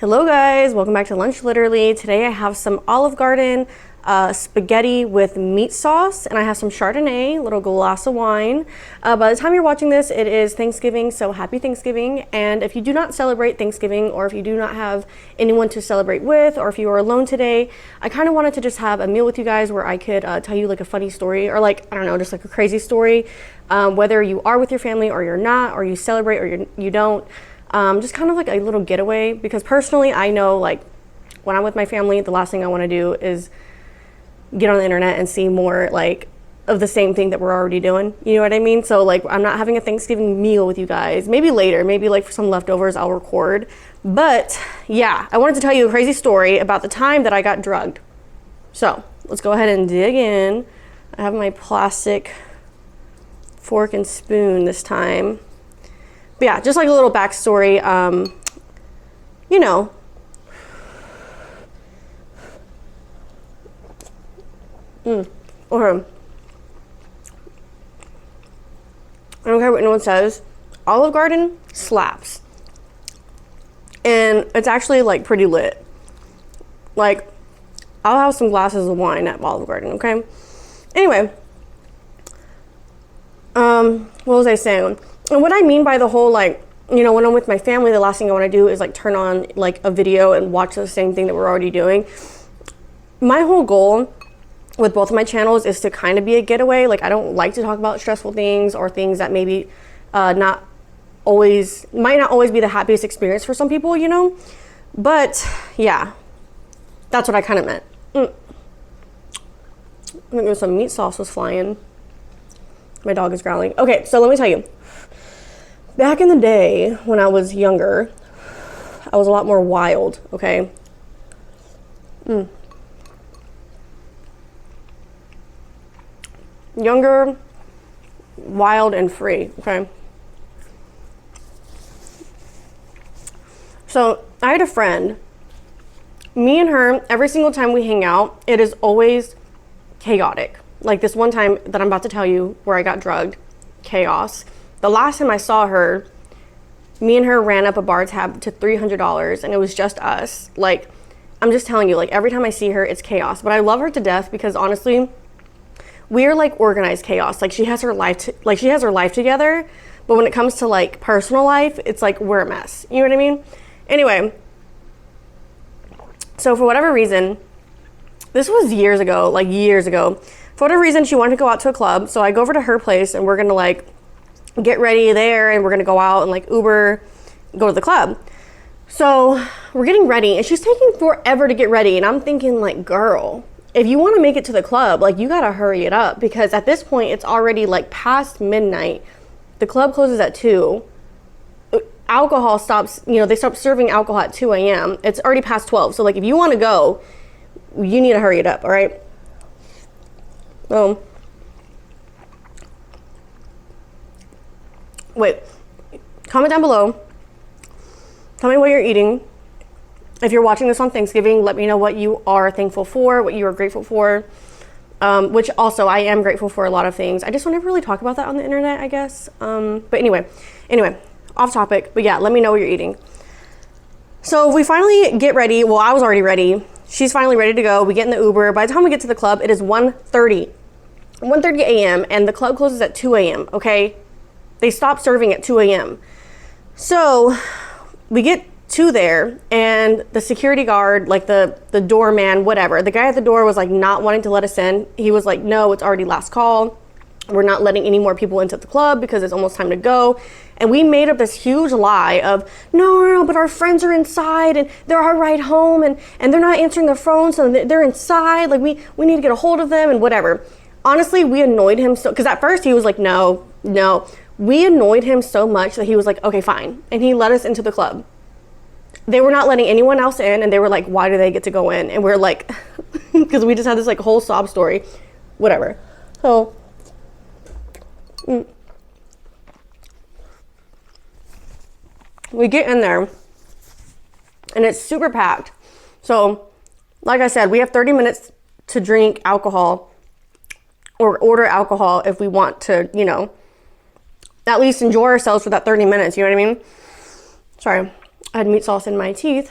Hello guys, welcome back to Lunch Literally. Today I have some Olive Garden spaghetti with meat sauce, and I have some Chardonnay, a little glass of wine. By the time you're watching this, it is Thanksgiving, so happy Thanksgiving. And if you do not celebrate Thanksgiving, or if you do not have anyone to celebrate with, or if you are alone today, I kind of wanted to just have a meal with you guys where I could tell you like a funny story, or like, I don't know, just like a crazy story. Whether you are with your family or you're not, or you celebrate or you don't. Just kind of like a little getaway, because personally I know like when I'm with my family, the last thing I want to do is get on the internet and see more like of the same thing that we're already doing, you know what I mean? So like I'm not having a Thanksgiving meal with you guys. Maybe later, maybe like for some leftovers I'll record. But yeah, I wanted to tell you a crazy story about the time that I got drugged. So let's go ahead and dig in. I have my plastic fork and spoon this time. But yeah, just like a little backstory, you know, I don't care what anyone says, Olive Garden slaps. And it's actually like pretty lit. Like, I'll have some glasses of wine at Olive Garden, okay? Anyway, what was I saying? And what I mean by the whole, like, you know, when I'm with my family, the last thing I want to do is like turn on like a video and watch the same thing that we're already doing. My whole goal with both of my channels is to kind of be a getaway. Like, I don't like to talk about stressful things or things that maybe might not always be the happiest experience for some people, you know? But yeah, that's what I kind of meant. I think there's some meat sauce was flying. My dog is growling. Okay, so let me tell you. Back in the day when I was younger, I was a lot more wild, okay? Younger, wild, and free, okay? So I had a friend. Me and her, every single time we hang out, it is always chaotic. Like this one time that I'm about to tell you where I got drugged, chaos. The last time I saw her, me and her ran up a bar tab to $300, and it was just us. Like, I'm just telling you, like every time I see her, it's chaos. But I love her to death because honestly, we are like organized chaos. Like she has her life together, but when it comes to like personal life, it's like we're a mess. You know what I mean? Anyway, so for whatever reason, this was years ago. For whatever reason, she wanted to go out to a club. So I go over to her place and we're gonna like get ready there and we're gonna go out and like Uber, go to the club. So we're getting ready and she's taking forever to get ready. And I'm thinking like, girl, if you want to make it to the club, like you gotta hurry it up, because at this point it's already like past midnight. The club closes at 2. Alcohol stops, you know, they stop serving alcohol at 2 a.m. It's already past 12. So like if you want to go, you need to hurry it up, all right? Wait, comment down below. Tell me what you're eating. If you're watching this on Thanksgiving, let me know what you are thankful for, what you are grateful for. Which also, I am grateful for a lot of things. I just don't ever really talk about that on the internet, I guess. But anyway, off topic. But yeah, let me know what you're eating. So we finally get ready. Well, I was already ready. She's finally ready to go. We get in the Uber. By the time we get to the club, it is 1:30 a.m. and the club closes at 2 a.m., okay? They stop serving at 2 a.m. So we get to there and the security guard, like the doorman, whatever, the guy at the door was like not wanting to let us in. He was like, no, it's already last call. We're not letting any more people into the club because it's almost time to go. And we made up this huge lie of, no, but our friends are inside and they're our ride home and they're not answering their phone, so they're inside. Like we need to get a hold of them and whatever. Honestly, we annoyed him so, because at first he was like, no. We annoyed him so much that he was like, okay, fine. And he let us into the club. They were not letting anyone else in, and they were like, why do they get to go in? And we're like, because we just had this like whole sob story, whatever. So, we get in there, and it's super packed. So, like I said, we have 30 minutes to drink alcohol or order alcohol if we want to, you know, at least enjoy ourselves for that 30 minutes, you know what I mean? Sorry, I had meat sauce in my teeth.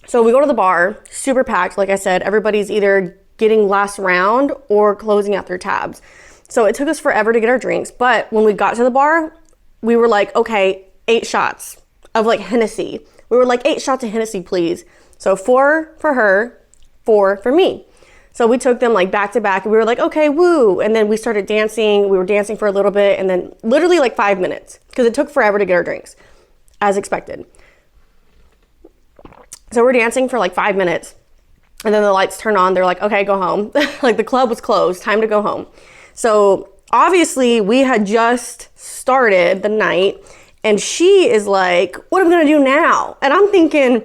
So we go to the bar, super packed. Like I said, everybody's either getting last round or closing out their tabs. So it took us forever to get our drinks. But when we got to the bar, we were like, okay, 8 shots of like Hennessy. We were like, 8 shots of Hennessy, please. So 4 for her, 4 for me. So we took them like back to back and we were like, okay, woo. And then we started dancing. We were dancing for a little bit and then literally like 5 minutes because it took forever to get our drinks, as expected. So we're dancing for like 5 minutes and then the lights turn on. They're like, okay, go home. Like the club was closed, time to go home. So obviously we had just started the night and she is like, what am I gonna do now? And I'm thinking,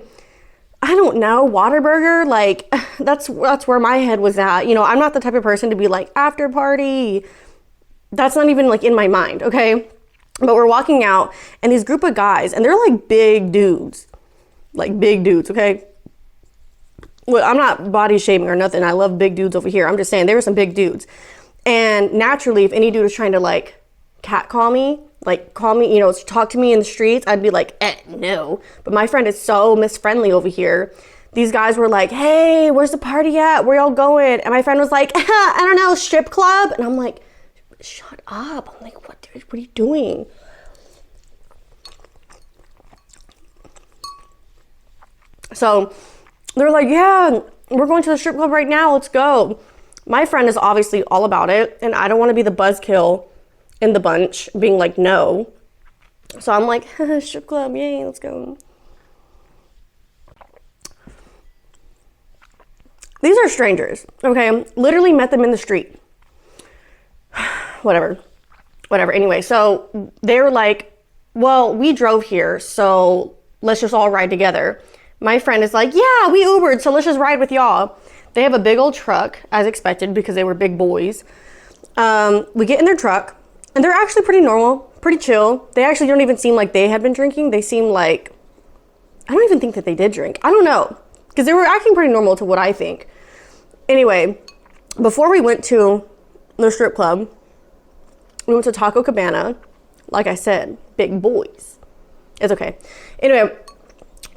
I don't know, Whataburger, like that's where my head was at. You know, I'm not the type of person to be like after party. That's not even like in my mind, okay? But we're walking out and these group of guys and they're like big dudes, okay? Well, I'm not body shaming or nothing. I love big dudes over here. I'm just saying there were some big dudes. And naturally, if any dude was trying to like catcall me, like call me, you know, talk to me in the streets, I'd be like, no. But my friend is so misfriendly over here. These guys were like, hey, where's the party at? Where y'all going? And my friend was like, I don't know, strip club. And I'm like, shut up. I'm like, what are you doing? So they're like, yeah, we're going to the strip club right now. Let's go. My friend is obviously all about it. And I don't want to be the buzzkill in the bunch being like, no. So I'm like, strip club, yay, let's go. These are strangers, okay? Literally met them in the street. Whatever. Anyway, so they were like, well, we drove here, so let's just all ride together. My friend is like, yeah, we Ubered, so let's just ride with y'all. They have a big old truck, as expected, because they were big boys. We get in their truck, and they're actually pretty normal, pretty chill. They actually don't even seem like they had been drinking. They seem like, I don't even think that they did drink. I don't know, because they were acting pretty normal to what I think. Anyway, before we went to the strip club, we went to Taco Cabana. Like I said, big boys. It's okay. Anyway,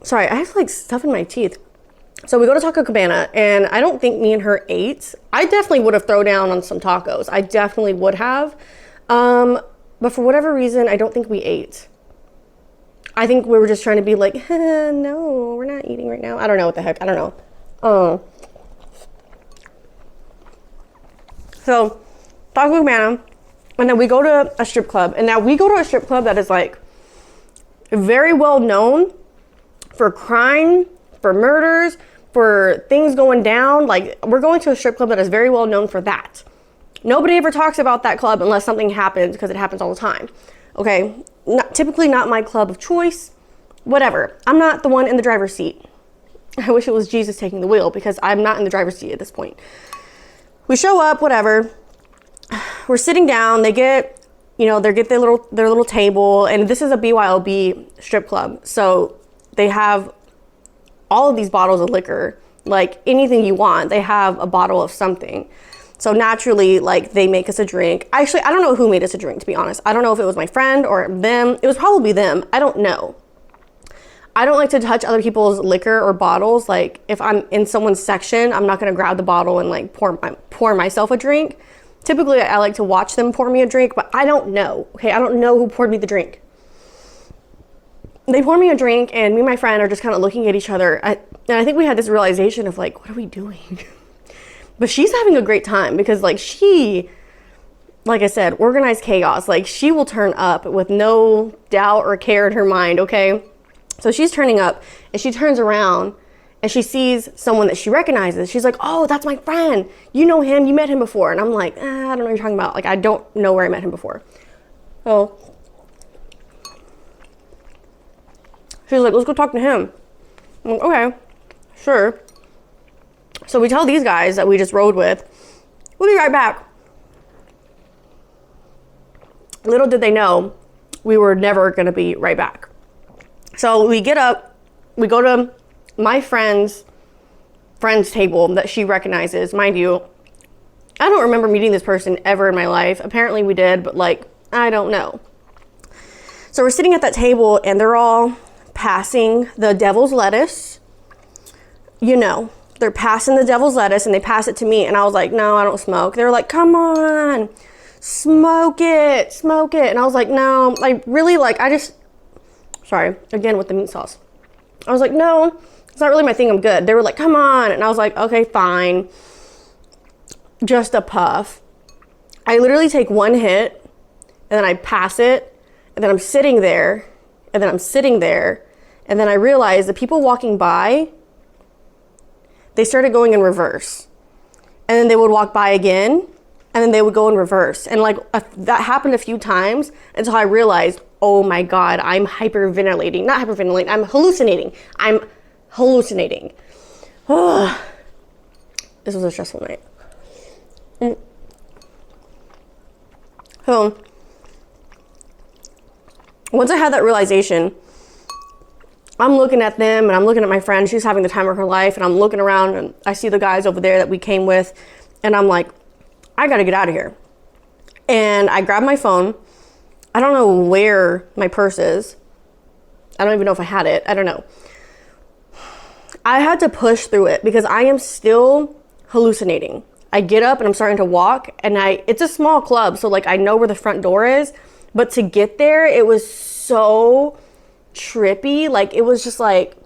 sorry, I have like stuff in my teeth. So we go to Taco Cabana, and I don't think me and her ate. I definitely would have thrown down on some tacos. I definitely would have. But for whatever reason, I don't think we ate. I think we were just trying to be like, no, we're not eating right now. I don't know what the heck. I don't know. So Taco Cabana, and then we go to a strip club. And now we go to a strip club that is like very well known for crime, for murders, for things going down. Like, we're going to a strip club that is very well known for that. Nobody ever talks about that club unless something happens, because it happens all the time. Okay, typically not my club of choice. Whatever. I'm not the one in the driver's seat. I wish it was Jesus taking the wheel, because I'm not in the driver's seat at this point. We show up, whatever. We're sitting down. They get, they get their little table, and this is a BYOB strip club, so they have all of these bottles of liquor, like anything you want. They have a bottle of something. So naturally, like, they make us a drink. Actually, I don't know who made us a drink, to be honest. I don't know if it was my friend or them. It was probably them. I don't know. I don't like to touch other people's liquor or bottles. Like, if I'm in someone's section, I'm not going to grab the bottle and like pour myself a drink. Typically, I like to watch them pour me a drink, but I don't know. Okay, I don't know who poured me the drink. They pour me a drink, and me and my friend are just kind of looking at each other. And I think we had this realization of like, what are we doing? But she's having a great time, because like like I said, organized chaos. Like, she will turn up with no doubt or care in her mind, okay? So she's turning up, and she turns around and she sees someone that she recognizes. She's like, oh, that's my friend. You know him, you met him before. And I'm like, I don't know what you're talking about. Like, I don't know where I met him before. So she's like, let's go talk to him. I'm like, okay, sure. So we tell these guys that we just rode with, we'll be right back. Little did they know, we were never gonna be right back. So we get up, we go to my friend's table that she recognizes. Mind you, I don't remember meeting this person ever in my life. Apparently we did, but like, I don't know. So we're sitting at that table, and they're all passing the devil's lettuce you know, they're passing the devil's lettuce and they pass it to me. And I was like, no, I don't smoke. They were like, come on, smoke it. And I was like, no, I really sorry, again with the meat sauce. I was like, no, it's not really my thing. I'm good. They were like, come on. And I was like, okay, fine. Just a puff. I literally take one hit and then I pass it. And then I'm sitting there. And then I'm sitting there. And then I realized the people walking by, they started going in reverse. And then they would walk by again. And then they would go in reverse. And like that happened a few times until I realized, oh my God, I'm hyperventilating. Not hyperventilating, I'm hallucinating. This was a stressful night. So, once I had that realization, I'm looking at them and I'm looking at my friend. She's having the time of her life. And I'm looking around and I see the guys over there that we came with. And I'm like, I gotta get out of here. And I grabbed my phone. I don't know where my purse is. I don't even know if I had it. I don't know. I had to push through it because I am still hallucinating. I get up and I'm starting to walk and it's a small club. So like I know where the front door is, but to get there, it was so trippy. Like it was just like,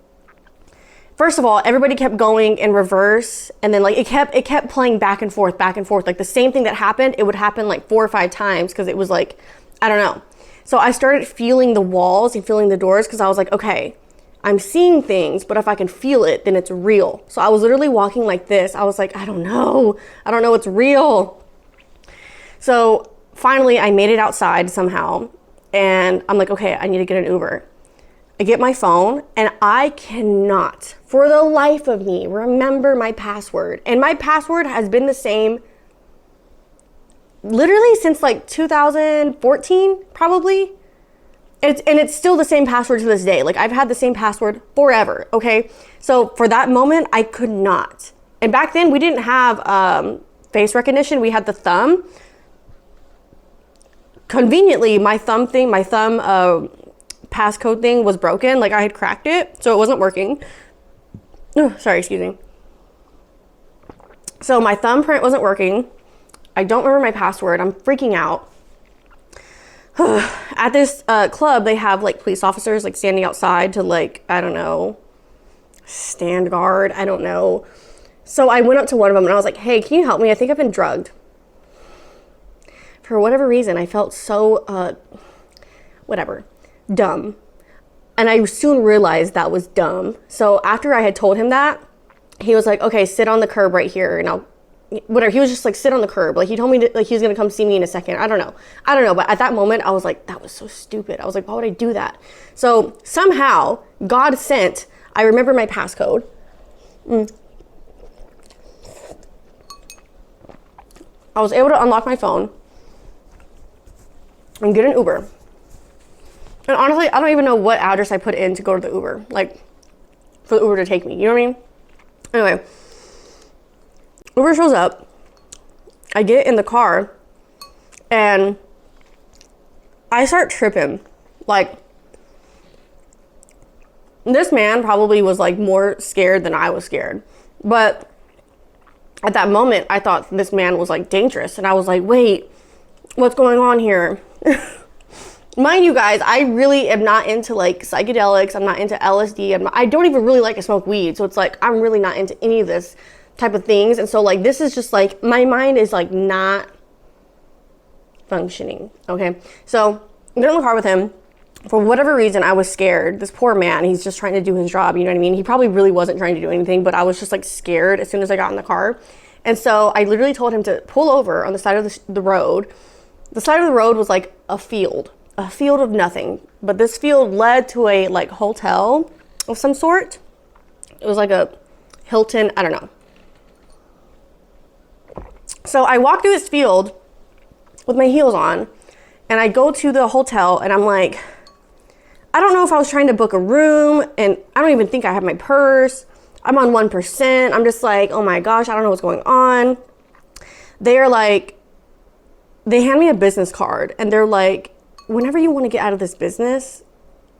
first of all, everybody kept going in reverse. And then like it kept playing back and forth. Like the same thing that happened, it would happen like 4 or 5 times. Cause it was like, I don't know. So I started feeling the walls and feeling the doors. Cause I was like, okay, I'm seeing things, but if I can feel it, then it's real. So I was literally walking like this. I was like, I don't know. It's real. So finally I made it outside somehow. And I'm like, okay, I need to get an Uber. I get my phone and I cannot, for the life of me, remember my password. And my password has been the same literally since like 2014, probably. It's still the same password to this day. Like I've had the same password forever, okay? So for that moment, I could not. And back then we didn't have face recognition. We had the thumb. Conveniently, my thumb passcode thing was broken. Like I had cracked it, so it wasn't working. Oh, sorry, excuse me. So my thumbprint wasn't working. I don't remember my password. I'm freaking out. At this club, they have like police officers like standing outside to like, I don't know, stand guard. I don't know. So I went up to one of them and I was like, hey, can you help me? I think I've been drugged. For whatever reason, I felt so, dumb. And I soon realized that was dumb. So after I had told him that, he was like, okay, sit on the curb right here and whatever. He was just like, sit on the curb. Like he told me he was going to come see me in a second. I don't know. But at that moment I was like, that was so stupid. I was like, why would I do that? So somehow God sent, I remember my passcode. I was able to unlock my phone and get an Uber. And honestly, I don't even know what address I put in to go to the Uber, like for the Uber to take me. You know what I mean? Anyway, Uber shows up. I get in the car and I start tripping. Like this man probably was like more scared than I was scared. But at that moment, I thought this man was like dangerous. And I was like, wait, what's going on here? Mind you guys, I really am not into like psychedelics. I'm not into LSD. I don't even really like to smoke weed. So it's like, I'm really not into any of this type of things. And so like, this is just like, my mind is like not functioning. Okay. So I get in the car with him. For whatever reason, I was scared. This poor man, he's just trying to do his job. You know what I mean? He probably really wasn't trying to do anything, but I was just like scared as soon as I got in the car. And so I literally told him to pull over on the side of the road. The side of the road was like a field of nothing. But this field led to a like hotel of some sort. It was like a Hilton, I don't know. So I walk through this field with my heels on and I go to the hotel and I'm like, I don't know if I was trying to book a room and I don't even think I have my purse. I'm on 1%. I'm just like, oh my gosh, I don't know what's going on. They're like, they hand me a business card and they're like, whenever you want to get out of this business,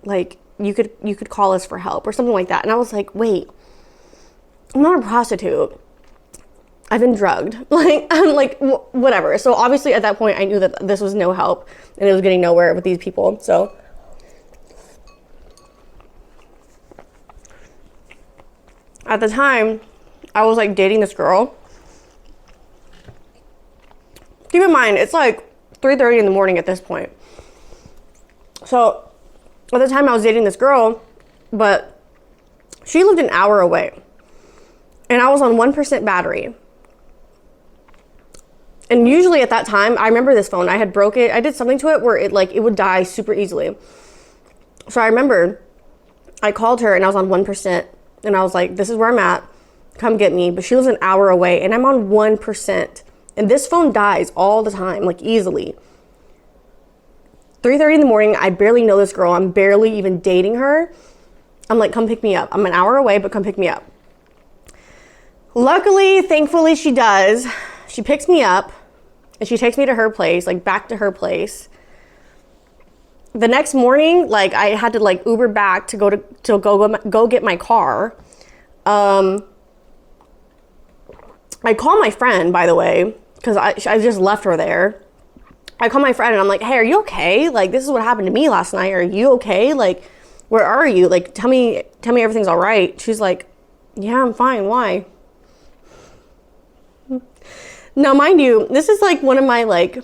like you could call us for help or something like that. And I was like, wait, I'm not a prostitute. I've been drugged. Like, I'm like, whatever. So obviously at that point, I knew that this was no help and it was getting nowhere with these people. So at the time, I was like dating this girl. Keep in mind, it's like 3:30 in the morning at this point. So at the time I was dating this girl, but she lived an hour away and I was on 1% battery. And usually at that time, I remember this phone, I had broke it. I did something to it where it would die super easily. So I remember I called her and I was on 1% and I was like, this is where I'm at, come get me. But she was an hour away and I'm on 1%. And this phone dies all the time, like easily. 3:30 in the morning, I barely know this girl. I'm barely even dating her. I'm like, come pick me up. I'm an hour away, but come pick me up. Luckily, thankfully, she does. She picks me up and she takes me to her place, like back to her place. The next morning, like I had to like Uber back to go get my car. I call my friend, by the way, because I just left her there. I call my friend and I'm like, hey, are you okay? Like, this is what happened to me last night. Are you okay? Like, where are you? Like, tell me everything's all right. She's like, yeah, I'm fine. Why? Now, mind you, this is like one of my, like,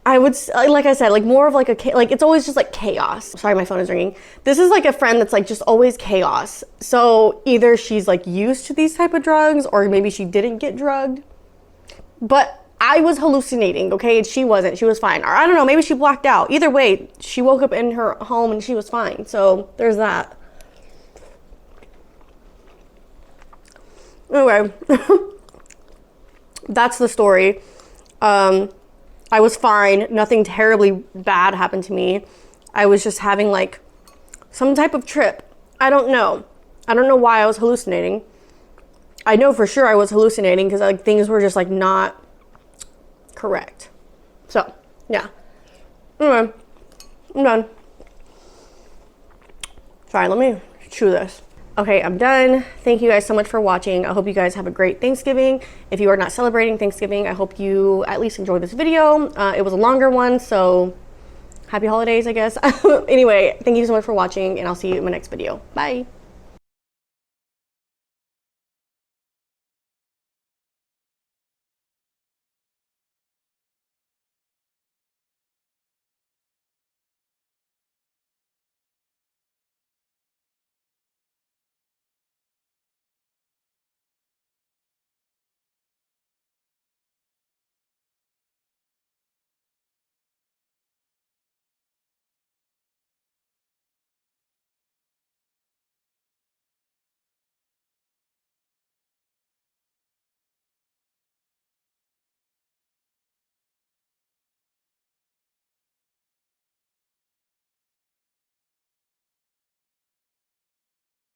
I would, like I said, like more of like like it's always just like chaos. Sorry, my phone is ringing. This is like a friend that's like just always chaos. So either she's like used to these type of drugs or maybe she didn't get drugged. But I was hallucinating, okay? And she wasn't. She was fine. Or I don't know, maybe she blacked out. Either way, she woke up in her home and she was fine. So there's that. Anyway, that's the story. I was fine. Nothing terribly bad happened to me. I was just having like some type of trip. I don't know. I don't know why I was hallucinating. I know for sure I was hallucinating because like things were just like not correct. So, yeah. Anyway, I'm done. Sorry, let me chew this. Okay, I'm done. Thank you guys so much for watching. I hope you guys have a great Thanksgiving. If you are not celebrating Thanksgiving, I hope you at least enjoyed this video. It was a longer one, so happy holidays, I guess. Anyway, thank you so much for watching, and I'll see you in my next video. Bye.